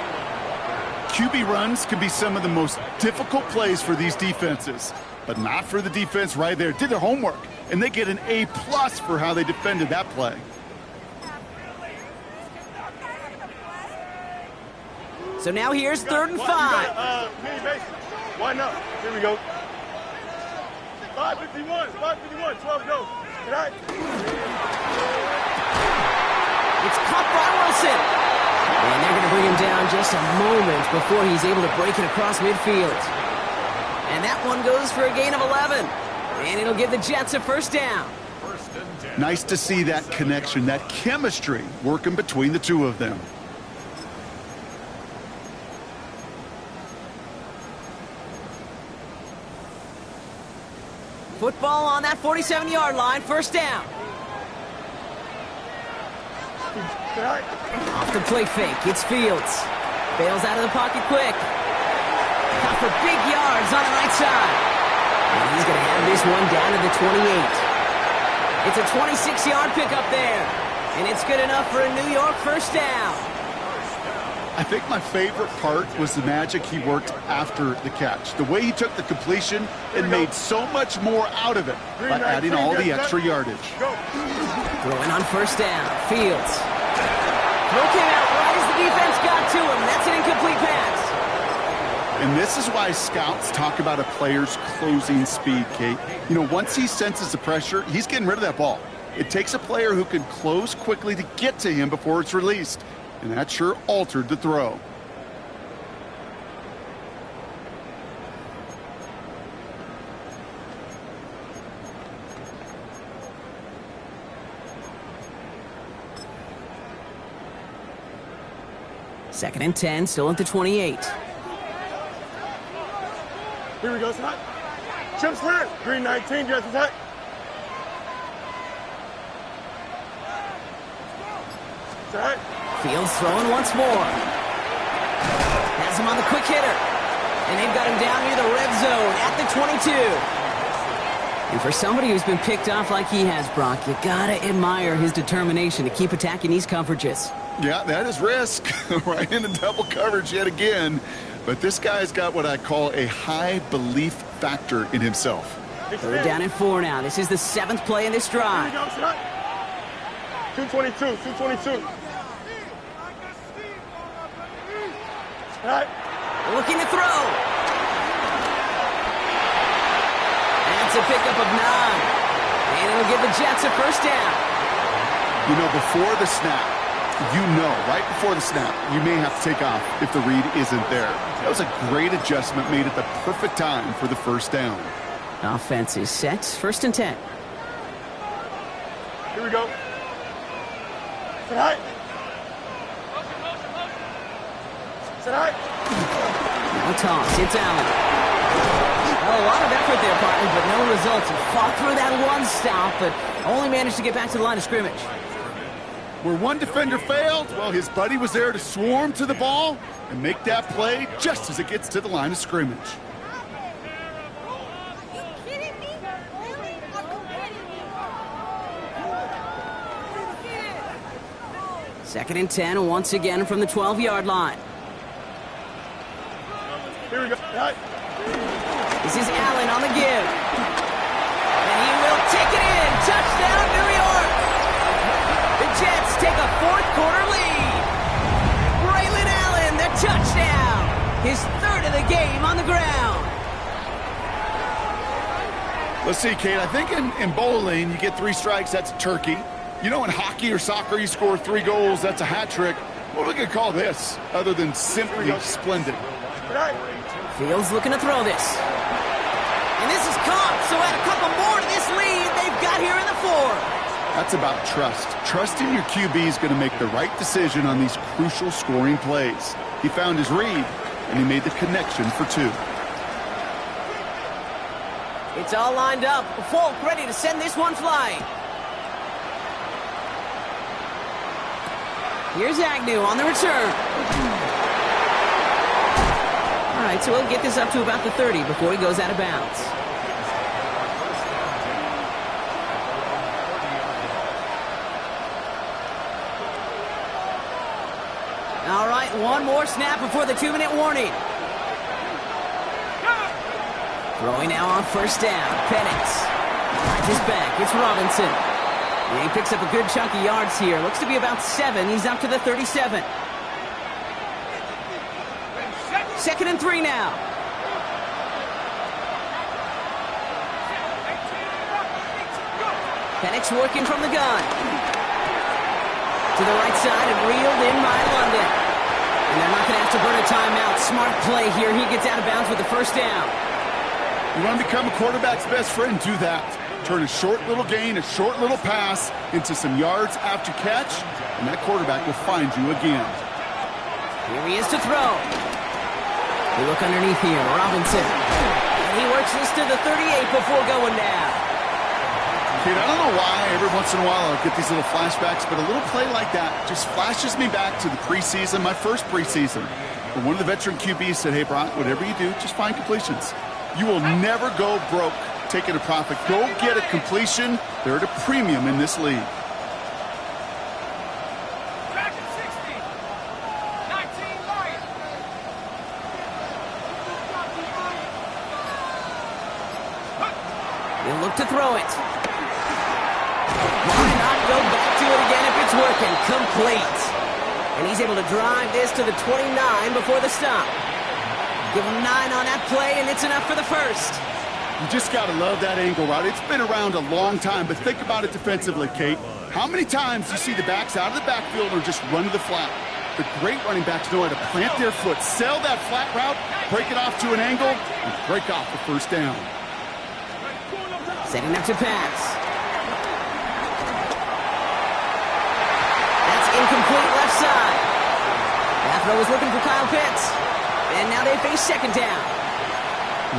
Speaker 3: QB runs can be some of the most difficult plays for these defenses, but not for the defense right there. Did their homework, and they get an A+ for how they defended that play.
Speaker 1: So now here's 3rd and 5.
Speaker 2: Mini base. Why not? Here we go. 5:51, 5:51, 12 go. Right.
Speaker 1: It's caught by Wilson. And they're going to bring him down just a moment before he's able to break it across midfield. And that one goes for a gain of 11. And it'll give the Jets a first down.
Speaker 3: Nice to see that connection, that chemistry working between the two of them.
Speaker 1: Football on that 47-yard line, first down.
Speaker 2: Right.
Speaker 1: Off the play fake, it's Fields. Bails out of the pocket quick. Out for big yards on the right side. And he's going to have this one down to the 28. It's a 26-yard pickup there. And it's good enough for a New York first down.
Speaker 3: I think my favorite part was the magic he worked after the catch. The way he took the completion and made so much more out of it by adding all the extra yardage.
Speaker 1: Throwing on first down, Fields. Throw came out right as the defense got to him. That's an incomplete pass.
Speaker 3: And this is why scouts talk about a player's closing speed, Kate. You know, once he senses the pressure, he's getting rid of that ball. It takes a player who can close quickly to get to him before it's released. And that sure altered the throw.
Speaker 1: Second and 10, still at the 28.
Speaker 2: Here we go, son. Chip slant. Green 19, just attack. Set.
Speaker 1: Fields throwing once more. Has him on the quick hitter. And they've got him down near the red zone at the 22. And for somebody who's been picked off like he has, Brock, you gotta admire his determination to keep attacking these coverages.
Speaker 3: Yeah, that is risk. Right into double coverage yet again. But this guy's got what I call a high belief factor in himself.
Speaker 1: Third down and 4 now. This is the 7th play in this drive.
Speaker 2: Here we go, son. 222, 222. Right.
Speaker 1: Looking to throw. That's a pickup of 9. And it'll give the Jets a first down.
Speaker 3: You know, before the snap, right before the snap, you may have to take off if the read isn't there. That was a great adjustment made at the perfect time for the first down.
Speaker 1: Offense is set. First and 10.
Speaker 2: Here we go. Sit high. Sit high.
Speaker 1: Now toss. It's Allen. Well, a lot of effort there, partner, but no results. He fought through that one stop, but only managed to get back to the line of scrimmage.
Speaker 3: Where one defender failed, well, his buddy was there to swarm to the ball and make that play just as it gets to the line of scrimmage.
Speaker 1: Second and 10, once again from the 12-yard line.
Speaker 2: Here we go. Right.
Speaker 1: This is Allen on the give. And he will take it in. Touchdown, New York. The Jets take a fourth-quarter lead. Braylon Allen, the touchdown. His third of the game on the ground.
Speaker 3: Let's see, Kate. I think in bowling, you get 3 strikes, that's a turkey. You know, in hockey or soccer, you score 3 goals, that's a hat trick. What are we going to call this, other than simply splendid?
Speaker 1: Fields looking to throw this. And this is caught, so add a couple more to this lead they've got here in the fourth.
Speaker 3: That's about trust. Trusting your QB is going to make the right decision on these crucial scoring plays. He found his read, and he made the connection for 2.
Speaker 1: It's all lined up. Folk ready to send this one flying. Here's Agnew on the return. All right, so he'll get this up to about the 30 before he goes out of bounds. All right, one more snap before the 2-minute warning. Throwing now on first down. Penix. Right his back. It's Robinson. He picks up a good chunk of yards here. Looks to be about 7. He's up to the 37. Second and 3 now. Penix working from the gun. To the right side and reeled in by London. And they're not going to have to burn a timeout. Smart play here. He gets out of bounds with the first down.
Speaker 3: You want to become a quarterback's best friend? Do that. Turn a short little gain, a short little pass into some yards after catch, and that quarterback will find you again.
Speaker 1: Here he is to throw. We look underneath here. Robinson. And he works this to the 38 before going down.
Speaker 3: Kid, I don't know why every once in a while I'll get these little flashbacks, but a little play like that just flashes me back to the preseason, my first preseason. But one of the veteran QBs said, hey, Brock, whatever you do, just find completions. You will never go broke taking a profit. Go get a completion. They're at a premium in this league.
Speaker 1: He'll look to throw it. Why not go back to it again if it's working? Complete. And he's able to drive this to the 29 before the stop. Give him 9 on that play, and it's enough for the first.
Speaker 3: You just got to love that angle route. It's been around a long time, but think about it defensively, Kate. How many times you see the backs out of the backfield or just run to the flat? The great running backs know how to plant their foot, sell that flat route, break it off to an angle, and break off the first down.
Speaker 1: Setting up to pass. That's incomplete left side. That throw was looking for Kyle Pitts. And now they face second down.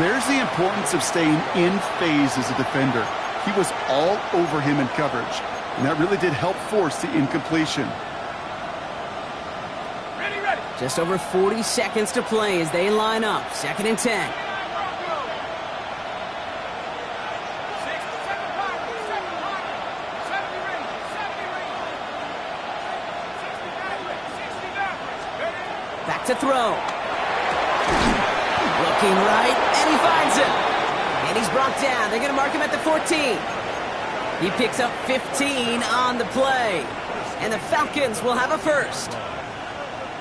Speaker 3: There's the importance of staying in phase as a defender. He was all over him in coverage, and that really did help force the incompletion.
Speaker 1: Just over 40 seconds to play as they line up. Second and 10. Back to throw. Looking right, and he finds him. And he's brought down. They're going to mark him at the 14. He picks up 15 on the play. And the Falcons will have a first.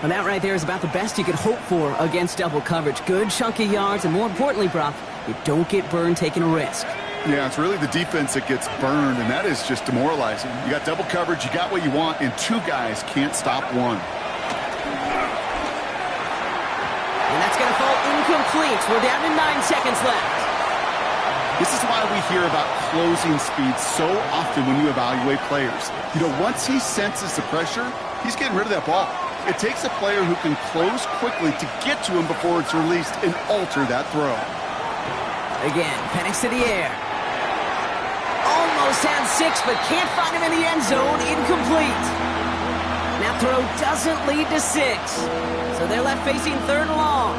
Speaker 1: And that right there is about the best you could hope for against double coverage. Good chunky yards, and more importantly, Brock, you don't get burned taking a risk.
Speaker 3: Yeah, it's really the defense that gets burned, and that is just demoralizing. You got double coverage, you got what you want, and 2 guys can't stop one.
Speaker 1: And that's going to fall incomplete. We're down to 9 seconds left.
Speaker 3: This is why we hear about closing speed so often when you evaluate players. You know, once he senses the pressure, he's getting rid of that ball. It takes a player who can close quickly to get to him before it's released and alter that throw.
Speaker 1: Again, Penix to the air. Almost had 6, but can't find him in the end zone. Incomplete. That throw doesn't lead to 6. So they're left facing 3rd and long.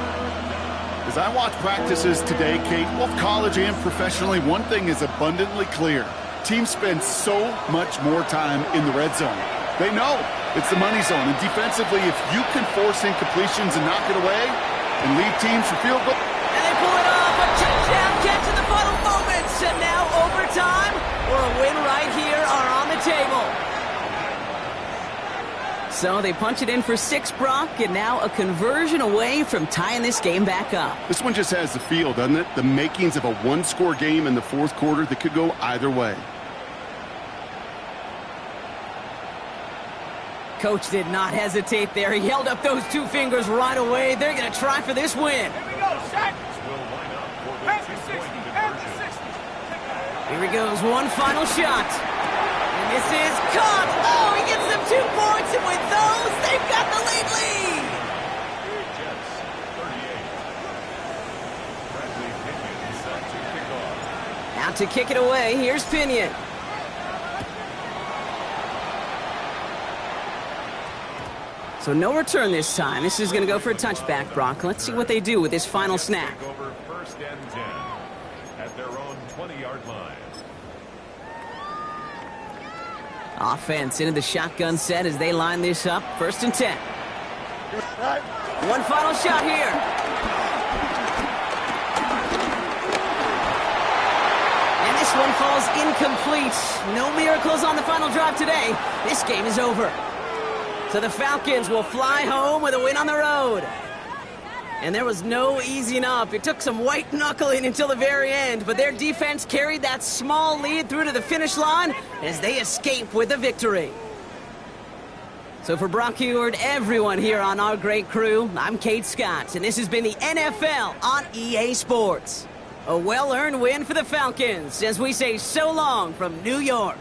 Speaker 3: As I watch practices today, Kate, both college and professionally, one thing is abundantly clear. Teams spend so much more time in the red zone. They know it's the money zone. And defensively, if you can force incompletions and knock it away and lead teams for field goal.
Speaker 1: And they pull it off. A touchdown catch in the final moments. And now overtime or a win right here are on the table. So they punch it in for 6, Brock, and now a conversion away from tying this game back up.
Speaker 3: This one just has the feel, doesn't it? The makings of a one-score game in the 4th quarter that could go either way.
Speaker 1: Coach did not hesitate there. He held up those 2 fingers right away. They're going to try for this win.
Speaker 2: Here we go, Shaq.
Speaker 1: Here he goes, one final shot. And this is caught. Oh, he gets them 2 points, and with those, they've got the lead.
Speaker 4: Jets, 38. Bradley Pinion set to kick off.
Speaker 1: Out to kick it away, here's Pinion. So no return this time. This is going to go for a touchback, Brock. Let's see what they do with this final snap.
Speaker 4: Take over 1st and 10 at their own 20-yard line.
Speaker 1: Offense into the shotgun set as they line this up. 1st and 10. One final shot here. And this one falls incomplete. No miracles on the final drive today. This game is over. So the Falcons will fly home with a win on the road. And there was no easing up. It took some white knuckling until the very end, but their defense carried that small lead through to the finish line as they escape with the victory. So for Brock Heward, everyone here on our great crew, I'm Kate Scott, and this has been the NFL on EA Sports. A well-earned win for the Falcons as we say so long from New York.